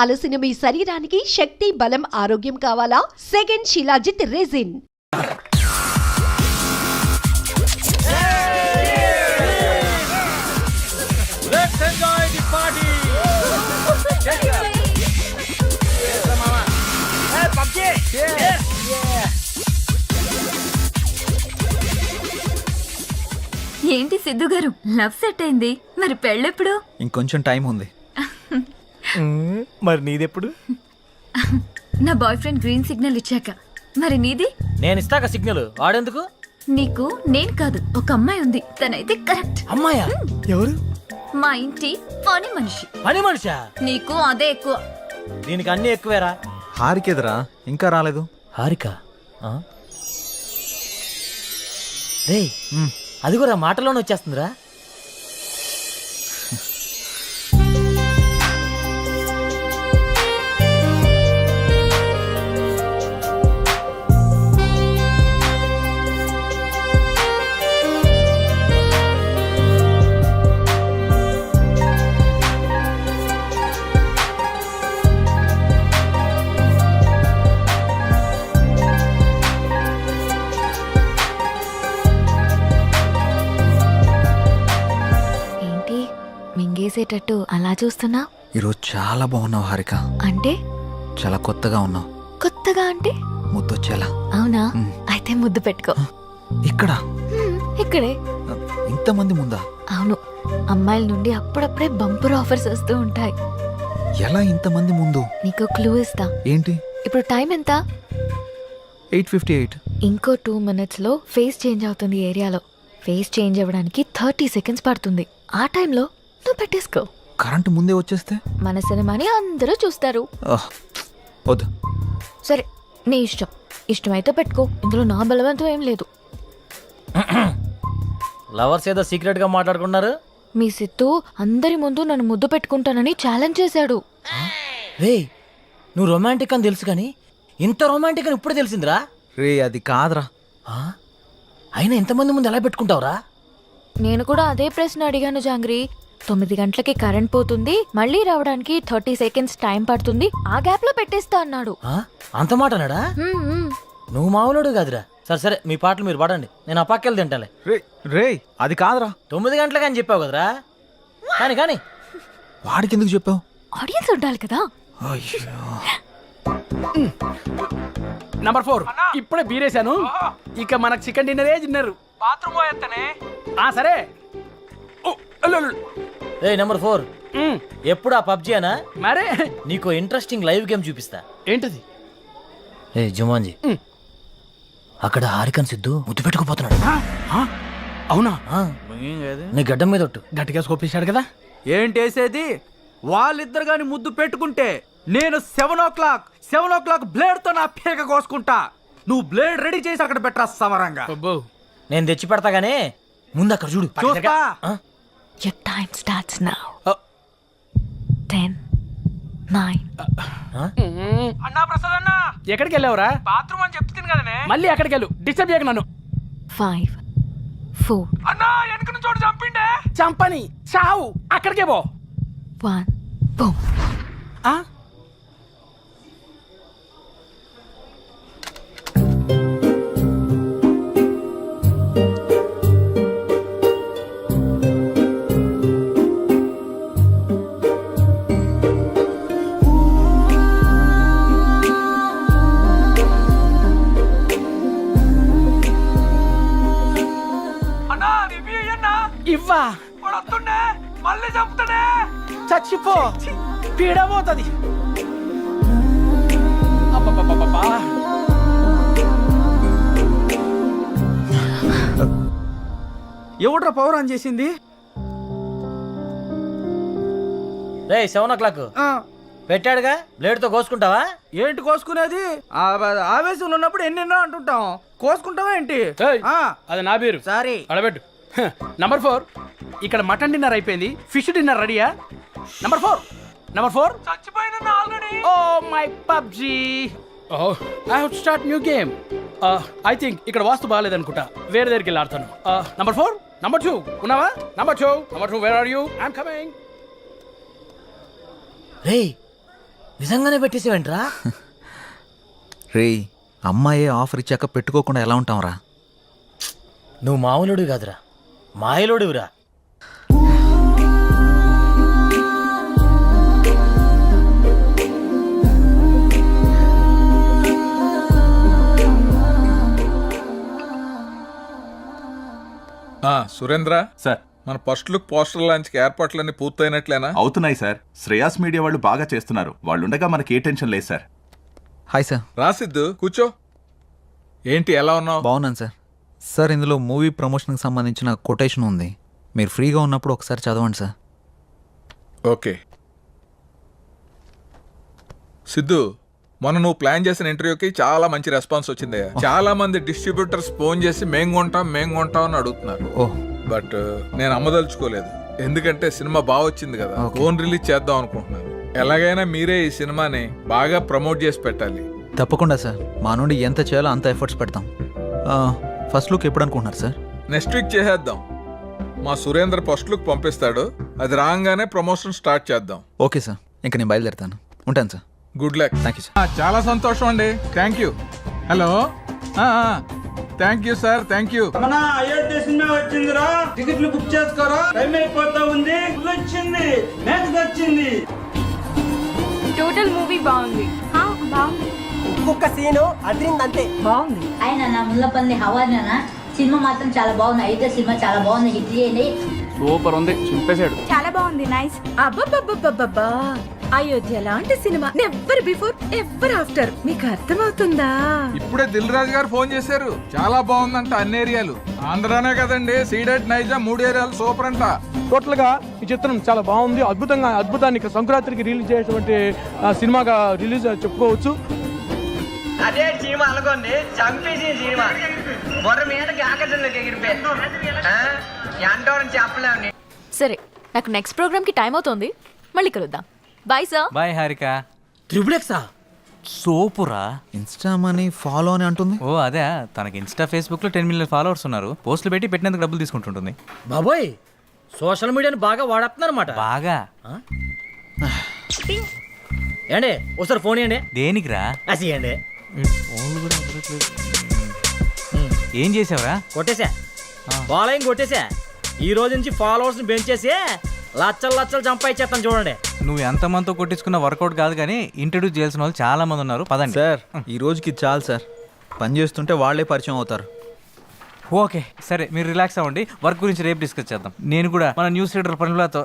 అలసిన మీ శరీరానికి శక్తి, బలం, ఆరోగ్యం కావాలా? Second shilajit resin. Let's enjoy the party. Hey, PUBG. Yes. ఏంటి సిద్ధు గారు, లవ్ సెట్ అయింది, మరి పెళ్ళెప్పుడు? ఇంకొంచెం టైం ఉంది. మరి నీదెప్పుడు? నా బాయ్ ఫ్రెండ్ గ్రీన్ సిగ్నల్ ఇచ్చాక. మరి నీది? నేను ఇస్తాక సిగ్నల్ వాడేందుకు? నీకు నేను కాదు, ఒక అమ్మాయి ఉంది, తనైతే కరెక్ట్. అమ్మాయా? ఎవరు? మా ఇంటి పని మనిషి. పని మనిషా? నీకు అదే ఎక్కువ. దీనికి అన్ని ఎక్కువేరా. హారికేదరా ఇంకా రాలేదు. హారిక రే, అది కూడా మాటలోనే వచ్చేస్తుందిరా. మింగేసేటట్టు అలా చూస్తున్నా? ఈరోజు చాలా బాగున్నావు హారిక. అంటే? చాలా కొత్తగా ఉన్నావు. కొత్తగా అంటే? ముద్దొచ్చేలా. అవునా? అయితే ముద్దు పెట్టుకో. ఇక్కడ? ఇక్కడే. ఇంతమంది ముందా? అవును, అమ్మాయిల నుండి అప్పుడప్పుడే బంపర్ ఆఫర్స్ వస్తూ ఉంటాయి. ఎలా ఇంతమంది ముందు? నీకు క్లూ ఇస్తా. ఏంటి? ఇప్పుడు టైం ఎంత? 8:58. ఇంకో 2 minutes లో ఫేస్ చేంజ్ అవుతుంది ఏరియాలో. ఫేస్ చేంజ్ అవ్వడానికి 30 seconds పడుతుంది. ఆ టైంలో నువ్వు పెట్టేసుకో. కరెంటు ముందే వచ్చేస్తే? మన సినిమాని అందరూ చూస్తారు. వద్దు. సరే, నీ ఇష్టం. ఇష్టమైతే పెట్టుకో, ఇందులో నా బలవంతం ఏం లేదు. లవర్స్ ఏదో సీక్రెట్ గా మాట్లాడుకున్నారు. మీ సిత్తు అందరి ముందు నన్ను ముద్దు పెట్టుకుంటానని ఛాలెంజ్ చేశాడు. రే, నువ్వు రొమాంటిక్ అని తెలుసు కానీ ఇంత రొమాంటిక్ అని ఇప్పుడు తెలిసిందిరా. రే, అది కాదురా. అయినా ఎంతమంది ముందు ఎలా పెట్టుకుంటావురా? నేను కూడా అదే ప్రశ్న అడిగాను జాంగ్రీ. 9 గంటలకి కరెంట్ పోతుంది, మళ్ళీ రావడానికి 30 seconds టైం పడుతుంది, ఆ గ్యాప్ లో పెట్టేస్తా అన్నాడు. అంత మాట అన్నాడా? నువ్వు మామూలుడు కాదురా. సరే సరే, మీ పాటలు మీరు పాడండి, నేను ఆ పక్కెళ్ళి తింటాలే. రే, అది కాదురా. 9 గంటలకి అని చెప్పావు కదరా. కానీ కానీ వాడికి ఎందుకు చెప్పావు? ఆడియన్స్ ఉండాలి కదా. నంబర్ 4 ఇప్పుడే బీరేశాను. ఇక మనకు చికెన్ డిన్నరే తిన్నారు. బాత్రూమ్ పోయేత్తనే. సరే. ఏ నెంబర్ 4, ఎప్పుడు ఆ పబ్జీ అనా? మరే నీకు ఇంట్రెస్టింగ్ లైవ్ గేమ్ చూపిస్తా. ఏంటది? ఏ జుమాన్జీ, అక్కడ హారికన్ సిద్ధు ముద్దు పెట్టుకుపోతున్నాడు. అవునా? నీ గడ్డం మీద ఒట్టు. గట్టిగా స్కోపేశాడు కదా. ఏంటేసేది? వాళ్ళిద్దరు గాని ముద్దు పెట్టుకుంటే నేను 7 o'clock బ్లేడ్ తో నా పేక కోసుకుంటా. నువ్వు బ్లేడ్ రెడీ చేసి అక్కడ పెట్టరా సమరంగా. నేను తెచ్చి పెడతా గానీ ముందు అక్కడ చూడు. చూస్తా. Your time starts now. 10, 9. అన్నా ప్రసాద్ అన్నా, ఎక్కడికి వెళ్ళావురా? బాత్రూమ్ అని చెప్తుంది కదనే. మళ్ళీ ఎక్కడికి వెళ్ళు, డిస్టర్బ్ చేయకు నన్ను. 5, 4. అన్నా వెనక నుంచి చోటు చంపిండే. చంపని చావు, అక్కడికే పో. 1, boom. ఇవ్వా మళ్ళీ చంపుతానే. చచ్చిపో, పీడబోతుంది. ఎవడ్రా పవర్ ఆన్ చేసింది? రే 7 o'clock పెట్టాడుగా, బ్లేడ్ తో కోసుకుంటావా? ఏంటి కోసుకునేది? ఆవేశంలో ఉన్నప్పుడు ఎన్నెన్నో అంటుంటాం, కోసుకుంటావా ఏంటి? అది నా పేరు. సారీ, అడబెట్టు. నంబర్ 4, ఇక్కడ మటన్ డిన్నర్ అయిపోయింది, ఫిష్ డిన్నర్ రెడీయా? నంబర్ 4 చచ్చిపోయినా already. Oh my PUBG. I have to start new game. I think ఇక్కడ వాస్తు బాగాలేదనుకుంటా, వేరే దగ్గరికి వెళ్ళి ఆడతాను. నంబర్ 4, నంబర్ 2 ఉన్నావా? Number 2 where are you? I'm coming. రే, నిజంగానే పెట్టేసేవేంట్రా? రేయ్ అమ్మాయి ఆఫర్ ఇచ్చాక పెట్టుకోకుండా ఎలా ఉంటాంరా? నువ్వు మామూలుడివి కాదురా, మాయలోడివిరా. సురేంద్ర సార్ మన ఫస్ట్ లుక్ పోస్టర్ లాంచ్ ఏర్పాట్లన్నీ పూర్తయినట్లేనా? అవుతున్నాయి సార్. శ్రేయాస్ మీడియా వాళ్ళు బాగా చేస్తున్నారు. వాళ్ళుండగా మనకి ఏ టెన్షన్ లేదు సార్. Hi sir. రాసిద్దు కూర్చో. ఏంటి ఎలా ఉన్నావు? బాగున్నాను సార్. సార్ ఇందులో మూవీ ప్రమోషన్కి సంబంధించిన కొటేషన్ ఉంది, మీరు ఫ్రీగా ఉన్నప్పుడు ఒకసారి చదవండి సార్. ఓకే సిద్ధు, మొన్న నువ్వు ప్లాన్ చేసిన ఇంటర్వ్యూకి చాలా మంచి రెస్పాన్స్ వచ్చింది. చాలా మంది డిస్ట్రిబ్యూటర్స్ ఫోన్ చేసి మేం కొంటాం అని అడుగుతున్నారు. ఓహ్ బట్ నేను అమ్మదలుచుకోలేదు, ఎందుకంటే సినిమా బాగా వచ్చింది కదా, ఫోన్ రిలీజ్ చేద్దాం అనుకుంటున్నాను. ఎలాగైనా మీరే ఈ సినిమాని బాగా ప్రమోట్ చేసి పెట్టాలి. తప్పకుండా సార్, మా నుండి ఎంత చేయాలో అంత ఎఫర్ట్స్ పెడతాం. ఫస్ట్ లుక్ ఎప్పుడు అనుకుంటున్నారు సార్? నెక్స్ట్ వీక్ చేసేద్దాం. మా సురేంద్ర ఫస్ట్ లుక్ పంపిస్తాడు, అది రాగానే ప్రమోషన్ స్టార్ట్ చేద్దాం. ఓకే సార్, ఇంకా నేను బయలుదేరుతాను. ఉంటాను sir. Good luck. Thank you sir. చాలా సంతోషం అండి, thank you. Hello, thank you sir, thank you. మన అయోధ్య సినిమా వచ్చిందిరా, టికెట్లు బుక్ చేసుకోరా, టైం అయిపోతా ఉంది. వచ్చింది, నెక్స్ట్ వచ్చింది. టోటల్ మూవీ బాగుంది. ఒక్కొక్క సీను అదిరిందంతే. బాగుంది. ఆయన నా ముల్లపల్లి హవానా సినిమా మాత్రం చాలా బాగుంది. అయితే సినిమా చాలా బాగుంది, హిట్ చేయండి. సూపర్ ఉంది, చింపేశాడు. చాలా బాగుంది, నైస్. అబ్బబ్బబ్బబ్బబ్బా, అయోధ్య లాంటి cinema never before ever after. మీకు అర్థమవుతుందా? ఇప్పుడే దిల్ రాజు గారు ఫోన్ చేశారు, చాలా బాగుందంట అన్ని ఏరియాలు. ఆంధ్రానే కదండి, సీడెడ్ నైజా 3 ఏరియాలు సూపర్ అంట. టోటల్ గా ఈ చిత్రం చాలా బాగుంది, అద్భుతాన్ని సంక్రాంతికి రిలీజ్ చేసేటువంటి సినిమాగా రిలీజ్ చెప్పుకోవచ్చు. అదే సినిమా అనుకోండి, చంపేసిన సినిమా బొర్ర మీదకి ఆకాశంలోకి ఎగిరిపోయారు. ఎంటోరని చెప్పలేము. సరే, నాకు నెక్స్ట్ ప్రోగ్రామ్ కి టైం అవుతోంది, మళ్ళీ కలుద్దాం. Bye sir. బాయ్ హారిక. ట్రిపులెక్సా సోపురా. ఇన్స్టా మనీ ఫాలో అని అంటుంది. ఓ అదే, తనకి ఇన్స్టా ఫేస్బుక్ లో 10 మిలియన్ ఫాలోవర్స్ ఉన్నారు. పోస్టులు పెట్టి పెట్టినందుకు డబ్బులు తీసుకుంటుంటుంది. బాబోయ్, సోషల్ మీడియాని బాగా వాడేస్తున్నారన్నమాట. బాగా. ఏండి ఒకసారి ఫోన్ ఇవ్వండి. దేనికిరా? అసియండి. ఏం చేసావురా? కొట్టేసా, ఫాలోయింగ్ కొట్టేసా. ఈ రోజు నుంచి ఫాలోవర్స్ ని పెంచేసి లచ్చలు సంపాదించేస్తాను చూడండి. నువ్వు ఎంతమందితో కొట్టించుకున్న వర్కౌట్ కాదు కానీ ఇంట్రడ్యూస్ చేయాల్సిన వాళ్ళు చాలా మంది ఉన్నారు. పదండి సార్, ఈ రోజుకి చాలు సార్. పని చేస్తుంటే వాళ్ళే పరిచయం అవుతారు. ఓకే సరే, మీరు రిలాక్స్ అవ్వండి. వర్క్ గురించి రేపు డిస్కస్ చేద్దాం. నేను కూడా మన న్యూస్ రీడర్ పనులతో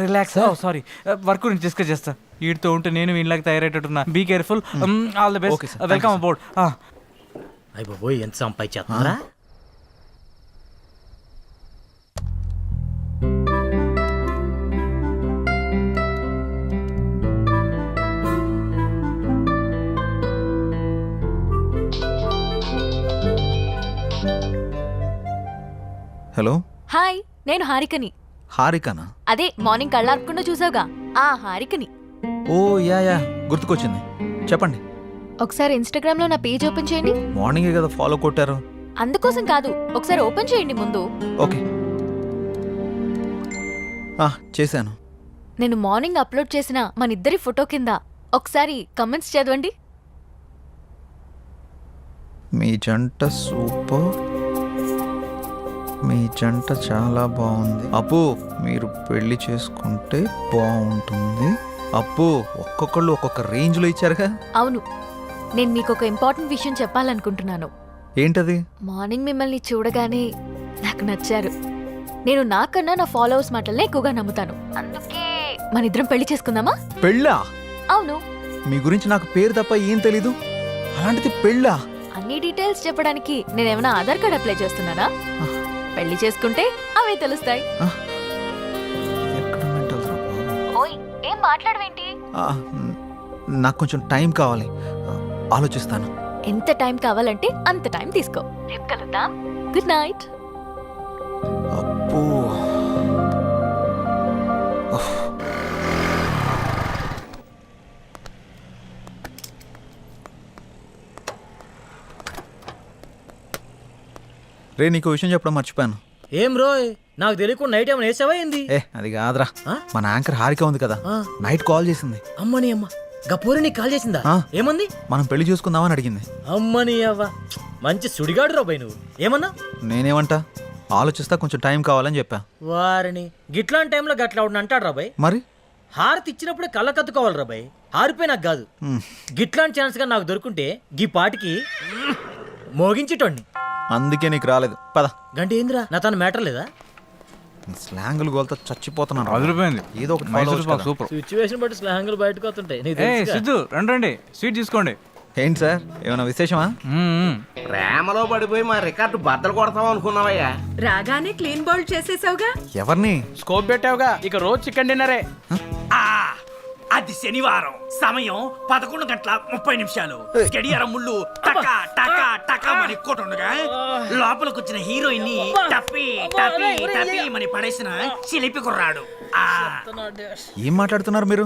రిలాక్స్. సారీ, వర్క్ గురించి డిస్కస్ చేస్తా. వీటితో ఉంటే నేను వీళ్ళకి తయారయ్యేటట్టున్నా. Be careful. All the best. Welcome about. అయ్య బాబోయ్, ఎంత సంపాదించేస్తున్నారా? హలో. హాయ్, నేను హారికని. హారికనా? అదే మార్నింగ్ కళ్ళార్పకుండా చూసావుగా, ఆ హారికని. ఓ యా గుర్తుకొచ్చింది, చెప్పండి. ఒకసారి ఇన్స్టాగ్రామ్ లో నా పేజ్ ఓపెన్ చేయండి. మార్నింగే కదా ఫాలో కొట్టారు. అందుకోసం కాదు, ఒకసారి ఓపెన్ చేయండి ముందు. ఓకే, చేశాను. నేను మార్నింగ్ అప్లోడ్ చేసిన మన ఇద్దరి ఫోటో కింద ఒకసారి కమెంట్స్ చదవండి. మీ జంట సూపర్, మీ జంట చాలా బాగుంది. అప్పు, మీరు పెళ్లి చేసుకుంటే బాగుంటుంది. అప్పు, ఒక్కొక్కళ్ళు ఒక్కొక్క రేంజ్లో ఇచ్చారుగా. అవును, నేను మీకు ఒక ఇంపార్టెంట్ విషయం చెప్పాలనుకుంటున్నాను. ఏంటది? మార్నింగ్ మిమ్మల్ని చూడగానే నాకు నచ్చారు. నేను నాకన్నా నా ఫాలోవర్స్ మాటలనే ఎక్కువగా నమ్ముతాను. అందుకే మన ఇద్దరం పెళ్లి చేసుకుందామా? పెళ్ళా? అవును. మీ గురించి నాకు పేరు తప్ప ఏం తెలీదు, అలాంటిది పెళ్ళా? అన్ని డీటెయిల్స్ చెప్పడానికి నేనేమైనా ఆధార్ కార్డ్ అప్లై చేస్తున్నానా? పెళ్లి చేసుకుంటే అవే తెలుస్తాయి. ఎక్కడ mental రా బాబు? ఓయ్, ఏం మాట్లాడవేంటి? నాకు కొంచెం టైం కావాలి, ఆలోచిస్తాను. ఎంత టైం కావాలంటే అంత టైం తీసుకో. రేపు కలుద్దాం. Good night. అబ్బో, రే, నీకు విషయం చెప్పడం మర్చిపోయాను. ఏం రోయ్, నాకు తెలియకుండా నైట్ ఏమైనా వేసావా ఏంది? అది కాదురా, మన యాంకర్ హారిక ఉంది కదా, నైట్ కాల్ చేసింది. అమ్మని అమ్మ, గపూరి నీకు కాల్ చేసిందా ఆ. ఏమంది? మనం పెళ్లి చూసుకుందామని అడిగింది. అమ్మని అవ్వ, మంచి సుడిగాడు రాబాయ్ నువ్వు. ఏమన్నా? నేనేమంటా, ఆలోచిస్తా, కొంచెం టైం కావాలని చెప్పా. వారిని గిట్లాంటి టైంలో గట్లా అంటాడు రాబాయ్. మరి హారతి ఇచ్చినప్పుడే కళ్ళ కత్తుకోవాలి రాబాయ్. హారిపోయి నాకు కాదు. గిట్లాంటి ఛాన్స్ గా నాకు దొరుకుంటే గీ పాటికి మోగించేటోడిని. అందుకే నీకు రాలేదు. పద. గంట ఏందిరా, నా తన మ్యాటర్ లేదా? స్లాంగులు గోల్తో చచ్చిపోతున్నాను. అదిరిపోయింది. ఏదో ఒకటి follow మైసూర్ అవ్వచ్చు పాక్ కదా. సూపర్. సిచ్యువేషన్ బట్టి స్లాంగులు బయటకు వస్తుంటాయి. నీకు ఏ తెలుసుగా. సిద్ధు రండి స్వీట్ తీసుకోండి. ఏంటి సార్, ఏమైనా విశేషమా? ప్రేమలో పడిపోయి మా రికార్డు బద్దలు కొడతాం అనుకున్నావయ్యా. రాగానే క్లీన్ బౌల్ చేసేసావుగా. ఎవరిని? స్కోప్ పెట్టావుగా, ఇక రోజు చికెన్ డిన్నరే. అది శనివారం, సమయం 11:30 గడియారం ముళ్ళు టకా టకా టకా మని కొట్టుండగా లోపలికి వచ్చిన హీరోయిన్ ని టపి టపి టపి మని పడేసిన చిలిపి కుర్రాడు. ఏం మాట్లాడుతున్నారు మీరు?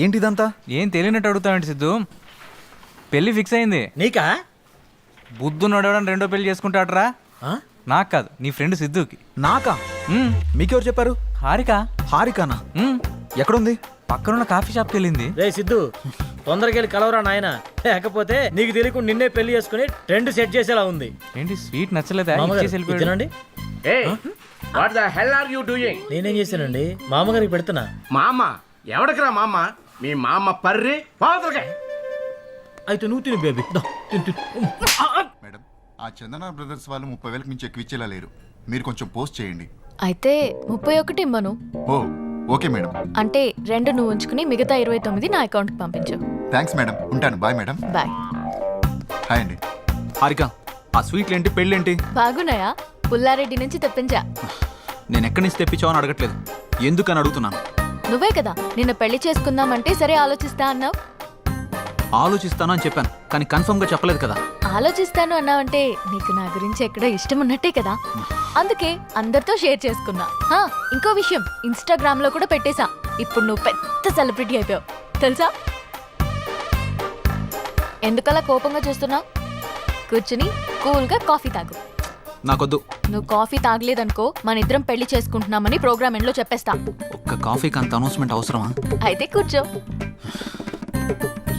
ఏంటి ఇదంతా? ఏం తెలియనట్టు అడుగుతావండి సిద్ధు. పెళ్లి ఫిక్స్ అయింది. నీకా? బుద్ధు నడవడం రెండో పెళ్లి చేసుకుంటాడరా. నాకు కాదు, నీ ఫ్రెండ్ సిద్ధుకి. నాకా? మీకెవరు చెప్పారు? హారిక. హారికానా? ఎక్కడుంది? పక్కనున్న కాఫీ షాప్కి వెళ్ళింది. రే సిద్ధు, తొందరగా వెళ్ళి కలవరా నాయన, లేకపోతే నీకు తెలియకుండా నిన్నే పెళ్లి చేసుకుని ట్రెండ్ సెట్ చేసేలా ఉంది. ఏంటి స్వీట్ నచ్చలేదా? మామగారు, ఇచ్చేసి వెళ్ళిపోయాడు. ఇదేనండి. What the hell are you doing? నేనేం చేశానండి? మామగారికి పెడుతున్నా. మామ ఎవడికిరా మామ? మీ మామ పర్రి పావుతలకే. అయితే నువ్వు తిను బేబీ. మేడం, ఆ చందన బ్రదర్స్ వాళ్ళు 30,000 మించి ఎక్కువ ఇచ్చేలా లేరు. మీరు కొంచెం పోస్ట్ చేయండి. అయితే 31 ఇమ్మను. ఓ ఓకే మేడం. అంటే 2 నువ్వు ఉంచుకుని మిగతా 29 నా అకౌంట్కి పంపించు. థ్యాంక్స్ మేడం, ఉంటాను. Bye madam. బాయ్. హాయ్ అండి. హారిక, ఆ స్వీట్లేంటి, పెళ్ళేంటి? బాగున్నాయా? పుల్లారెడ్డి నుంచి తెప్పించా. నేను ఎక్కడి నుంచి తెప్పించావని అడగట్లేదు, ఎందుకని అడుగుతున్నాను. నువ్వే కదా నిన్న పెళ్లి చేసుకుందామంటే సరే ఆలోచిస్తా అన్నావు. ఆలోచిస్తాను అని చెప్పాను, కానీ కన్ఫర్మ్ గా చెప్పలేదు కదా. ఆలోచిస్తాను అన్నావంటే నీకు నా గురించి ఎక్కడో ఇష్టం ఉన్నట్టే కదా. అందుకే అందరితో షేర్ చేసుకున్నా. ఇంకో విషయం, ఇన్స్టాగ్రామ్ లో కూడా పెట్టేశా. ఇప్పుడు నువ్వు పెద్ద సెలబ్రిటీ అయిపోయావు తెలుసా. ఎందుకలా కోపంగా చూస్తున్నావు? కూర్చుని కూల్గా కాఫీ తాగు. నాకొద్దు. నువ్వు కాఫీ తాగలేదనుకో మన ఇద్దరం పెళ్లి చేసుకుంటున్నామని ప్రోగ్రామ్ ఎండ్లో చెప్పేస్తా. ఒక్క కాఫీకి అంత అనౌన్స్మెంట్ అవసరమా? అయితే కూర్చో.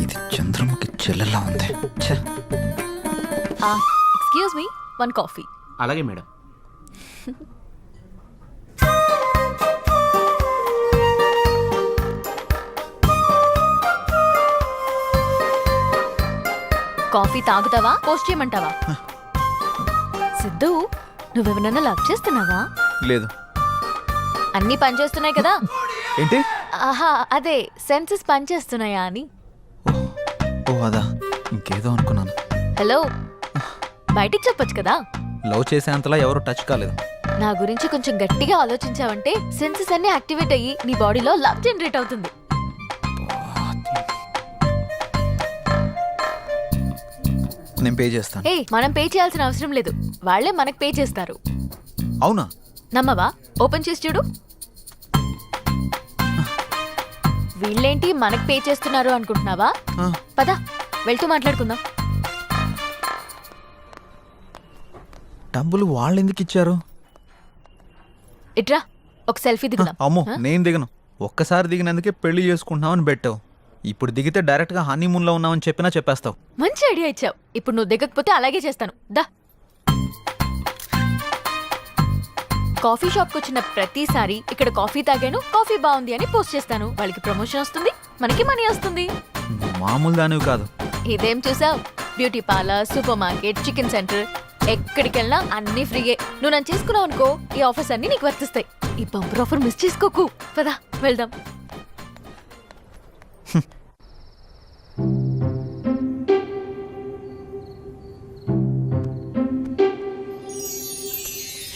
ఇది చంద్రముఖి చెల్లెలా ఉంది. Excuse me, 1 coffee. అలాగే మేడం. కాఫీ తాగుతావా, పోస్ట్ చేయమంటావా? సిద్ధు, నువ్వెవరన్నా లవ్ చేస్తున్నావా? లేదు. అన్నీ పనిచేస్తున్నాయి కదా. ఏంటి? ఆహా, అదే సెన్సెస్ పనిచేస్తున్నాయా అని. ఓ అదా, ఇంకేదో అనుకున్నాను. హలో, బయటికి చెప్పొచ్చు కదా. లవ్ చేసేంతలా ఎవరు టచ్ కాలేదు. నా గురించి కొంచెం గట్టిగా ఆలోచించావంటే సెన్సెస్ అన్ని యాక్టివేట్ అయ్యి నీ బాడీలో లవ్ జనరేట్ అవుతుంది. నేను పే చేస్తాను. మనం పే చేయాల్సిన అవసరం లేదు, వాళ్ళే మనకు పే చేస్తారు. అవునా? నమ్మవా? ఓపెన్ చేసి చూడు. వీళ్ళేంటి మనకు పే చేస్తున్నారు అనుకుంటున్నావా? పద వెళ్తూ మాట్లాడుకుందాం. డబ్బులు వాళ్ళు ఎందుకు ఇచ్చారు? ఇట్రా, ఒక సెల్ఫీ దిగుదాం. అమ్మో, నేను దిగను. ఒక్కసారి దిగినందుకే పెళ్లి చేసుకుంటున్నామని పెట్టావు. ఇప్పుడు దిగితే డైరెక్ట్ గా హనీమూన్ లో ఉన్నామని చెప్పినా చెప్పేస్తావు. మంచి ఐడియా ఇచ్చావు. ఇప్పుడు నువ్వు దిగకపోతే అలాగే చేస్తాను. దా. కాఫీ షాప్కి వచ్చిన ప్రతిసారి ఇక్కడ కాఫీ తాగాను, కాఫీ బాగుంది అని పోస్ట్ చేస్తాను. వాళ్ళకి ప్రమోషన్ వస్తుంది, మనకి మనీ వస్తుంది. మామూలు దానివి కాదు. ఇదేం చూసావు? Beauty parlour, super market, chicken centre, ఎక్కడికి వెళ్ళినా అన్ని ఫ్రీయే. నువ్వు నన్ను చేసుకున్నావు అనుకో, ఈ ఆఫర్స్ అన్ని నీకు వర్తిస్తాయి. ఈ బంపర్ ఆఫర్ మిస్ చేసుకోకు. పదా వెళ్దాం.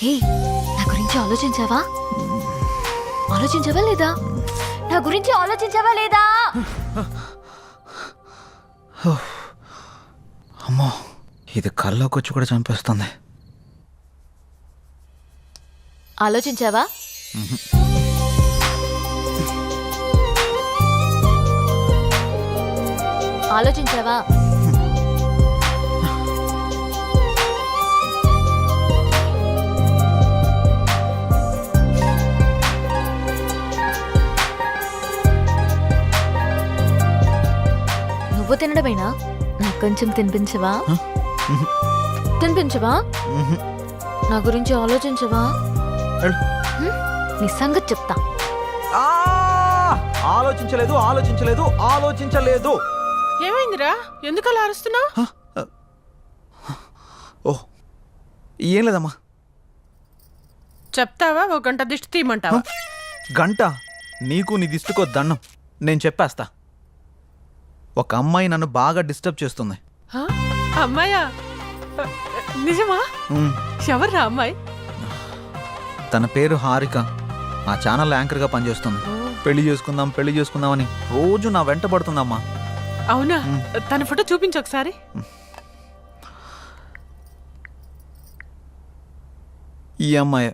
హే, నా గురించి ఆలోచించావా? ఆలోచించావా లేదా? నా గురించి ఆలోచించావా లేదా? అమ్మో, ఇది కల్లోకి వచ్చి కూడా చంపేస్తుంది. ఆలోచించావా? ఆలోచించావా? నువ్వు తినడమేనా? నాకు కొంచెం తినిపించవా? తినిపించవా? నా గురించి ఆలోచించవా? నీ సంగతి చెప్తా. ఆలోచించలేదు ఆలోచించలేదు ఆలోచించలేదు. ఏమైందిరా, ఎందుకు అలా అరుస్తున్నావు? ఓ ఏం లేదమ్మా. చెప్తావా? ఒక గంట దిష్టి తీయమంటావా? గంట? నీకు నీ దిష్టికో దండం. నేను చెప్పేస్తా. ఒక అమ్మాయి నన్ను బాగా డిస్టర్బ్ చేస్తుంది. హ? అమ్మాయా? నిజమా? ఉమ్, ఎవర్రా అమ్మాయి? తన పేరు హారిక. ఆ ఛానల్ యాంకర్గా పనిచేస్తుంది. పెళ్లి చేసుకుందాం అని రోజు నా వెంట పడుతుందమ్మా. అవునా? తన ఫోటో చూపించు ఒకసారి. ఈ అమ్మాయి.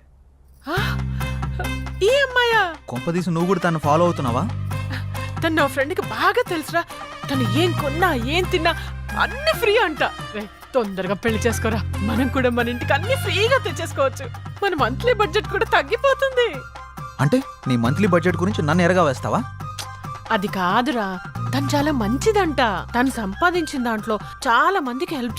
ఈ అమ్మాయా? కొంపదీసి నువ్వు కూడా తను ఫాలో అవుతున్నావా? తను నా ఫ్రెండ్కి బాగా తెలుసురా. తను ఏం కొన్నా ఏం తిన్నా అన్ని ఫ్రీ అంట. రేయ్, తొందరగా పెళ్లి చేసుకోరా. మనం కూడా మన ఇంటికి అన్ని ఫ్రీగా తెచ్చేసుకోవచ్చు. మన మంత్లీ బడ్జెట్ కూడా తగ్గిపోతుంది. అంటే నీ మంత్లీ బడ్జెట్ గురించి నన్ను ఎరగా వేస్తావా? అది కాదురా, తను చాలా మంచిదంట. తను సంపాదించిన దాంట్లో చాలా మందికి హెల్ప్